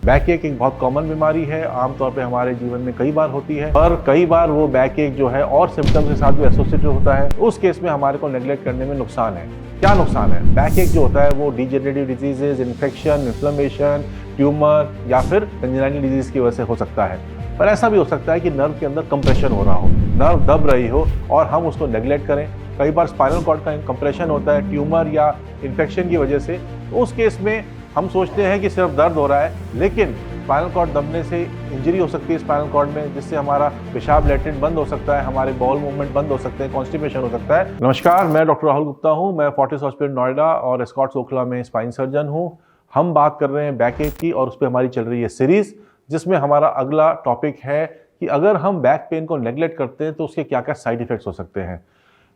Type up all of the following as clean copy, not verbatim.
Back एक बहुत common बीमारी है, आमतौर पे हमारे जीवन में कई बार होती है, पर कई बार वो बैक एक जो है और सिम्टम्स के साथ भी एसोसिएटेड होता है। उस केस में हमारे को नेग्लेक्ट करने में नुकसान है। क्या नुकसान है? बैक एक जो होता है वो degenerative diseases, infection, inflammation, tumour या फिर कंजेनाइटल डिजीज की वजह से हो सकता है। पर ऐसा भी हो सकता है कि नर्व के अंदर कंप्रेशन हो रहा हो, नर्व दब रही हो और हम उसको नेग्लेक्ट करें। कई बार स्पाइनल कॉर्ड का कंप्रेशन होता है ट्यूमर या इन्फेक्शन की वजह से, तो उस केस में हम सोचते हैं कि सिर्फ दर्द हो रहा है, लेकिन स्पाइनल कॉर्ड दबने से इंजरी हो सकती है स्पाइनल कॉर्ड में, जिससे हमारा पेशाब लैट्रिन बंद हो सकता है, हमारे बाउल मूवमेंट बंद हो सकते हैं, कॉन्स्टिपेशन हो सकता है। नमस्कार, मैं डॉक्टर राहुल गुप्ता हूं। मैं फोर्टिस हॉस्पिटल नोएडा और स्कॉट्स ओखला में स्पाइन सर्जन हूं। हम बात कर रहे हैं बैक एक की और उस पर हमारी चल रही है सीरीज, जिसमें हमारा अगला टॉपिक है कि अगर हम बैक पेन को नेग्लेक्ट करते हैं तो उसके क्या क्या साइड इफेक्ट्स हो सकते हैं।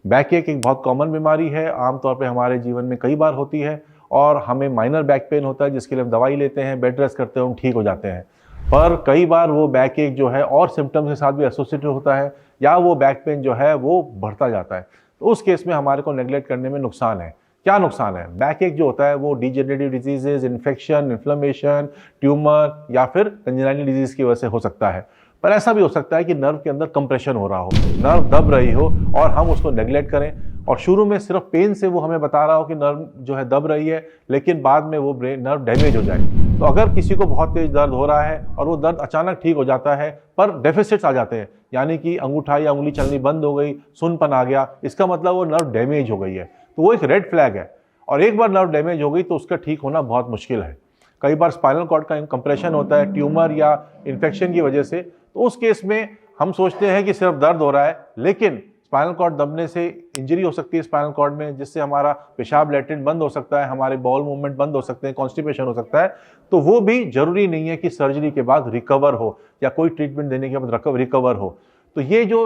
बैक एक बहुत कॉमन बीमारी है, आमतौर पे हमारे जीवन में कई बार होती है और हमें माइनर बैक पेन होता है जिसके लिए हम दवाई लेते हैं, बेड रेस्ट करते हैं, हम ठीक हो जाते हैं। पर कई बार वो बैक एक जो है और सिम्टम्स के साथ भी एसोसिएटेड होता है या वो बैक पेन जो है वो बढ़ता जाता है। तो उस केस में हमारे को नेग्लेक्ट करने में नुकसान है। क्या नुकसान है? बैक एक जो होता है वो degenerative diseases, infection, inflammation, tumour या फिर कंजेनाइटल डिजीज की वजह से हो सकता है। पर ऐसा भी हो सकता है कि नर्व के अंदर कंप्रेशन हो रहा हो, नर्व दब रही हो और हम उसको नेग्लेक्ट करें और शुरू में सिर्फ पेन से वो हमें बता रहा हो कि नर्व जो है दब रही है, लेकिन बाद में वो ब्रेन नर्व डैमेज हो जाए। तो अगर किसी को बहुत तेज दर्द हो रहा है और वो दर्द अचानक ठीक हो जाता है पर डेफिसिट्स आ जाते हैं, यानी कि अंगूठा या उंगली चलनी बंद हो गई, सुनपन आ गया, इसका मतलब वो नर्व डैमेज हो गई है, तो वो एक रेड फ्लैग है। और एक बार नर्व डैमेज हो गई तो उसका ठीक होना बहुत मुश्किल है। कई बार स्पाइनल कॉर्ड का कंप्रेशन होता है ट्यूमर या इन्फेक्शन की वजह से, तो उस केस में हम सोचते हैं कि सिर्फ दर्द हो रहा है, लेकिन स्पाइनल कॉर्ड दबने से इंजरी हो सकती है स्पाइनल कॉर्ड में, जिससे हमारा पेशाब लैट्रिन बंद हो सकता है, हमारे बाउल मूवमेंट बंद हो सकते हैं, कॉन्स्टिपेशन हो सकता है। तो वो भी जरूरी नहीं है कि सर्जरी के बाद रिकवर हो या कोई ट्रीटमेंट देने के बाद रिकवर हो। तो ये जो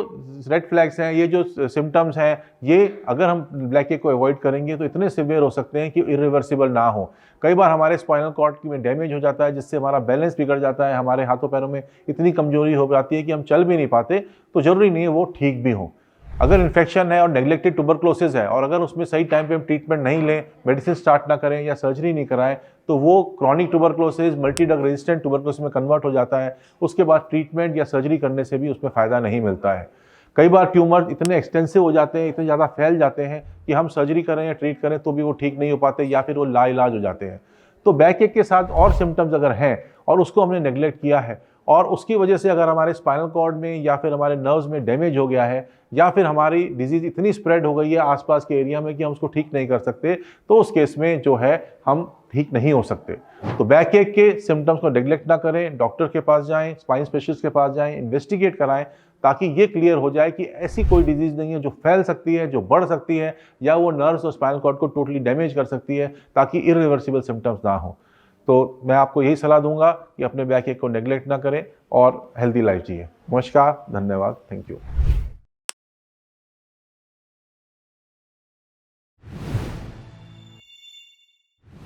रेड फ्लैग्स हैं, ये जो सिम्टम्स हैं, ये अगर हम ब्लैक एक को अवॉइड करेंगे तो इतने सिवियर हो सकते हैं कि इरिवर्सिबल ना हो। कई बार हमारे स्पाइनल कॉर्ड में डैमेज हो जाता है, जिससे हमारा बैलेंस बिगड़ जाता है, हमारे हाथों पैरों में इतनी कमजोरी हो जाती है कि हम चल भी नहीं पाते। तो जरूरी नहीं है वो ठीक भी हो। अगर इन्फेक्शन है और नेग्लेक्टेड ट्यूबरक्लोसिस है और अगर उसमें सही टाइम पे हम ट्रीटमेंट नहीं लें, मेडिसिन स्टार्ट ना करें या सर्जरी नहीं कराएं, तो वो chronic tuberculosis multi drug resistant tuberculosis में कन्वर्ट हो जाता है। उसके बाद ट्रीटमेंट या सर्जरी करने से भी उसमें फ़ायदा नहीं मिलता है। कई बार ट्यूमर इतने एक्सटेंसिव हो जाते हैं, इतने ज़्यादा फैल जाते हैं कि हम सर्जरी करें या ट्रीट करें तो भी वो ठीक नहीं हो पाते या फिर वो लाइलाज हो जाते हैं। तो बैक एक के साथ और सिम्टम्स अगर हैं और उसको हमने नेग्लेक्ट किया है और उसकी वजह से अगर हमारे स्पाइनल कॉर्ड में या फिर हमारे नर्व्स में डैमेज हो गया है या फिर हमारी डिजीज इतनी स्प्रेड हो गई है आसपास के एरिया में कि हम उसको ठीक नहीं कर सकते, तो उस केस में जो है हम ठीक नहीं हो सकते। तो बैक एक के सिम्टम्स को नेग्लेक्ट ना करें, डॉक्टर के पास जाएं, स्पाइन स्पेशलिस्ट के पास जाएं, इन्वेस्टिगेट कराएं, ताकि ये क्लियर हो जाए कि ऐसी कोई डिजीज नहीं है जो फैल सकती है, जो बढ़ सकती है या वो नर्व्स और स्पाइनल कॉर्ड को टोटली डैमेज कर सकती है, ताकि इरिवर्सिबल सिम्टम्स ना हो। तो मैं आपको यही सलाह दूंगा कि अपने बैक एक को नेग्लेक्ट ना करें और हेल्दी लाइफ जिए। नमस्कार, धन्यवाद, थैंक यू।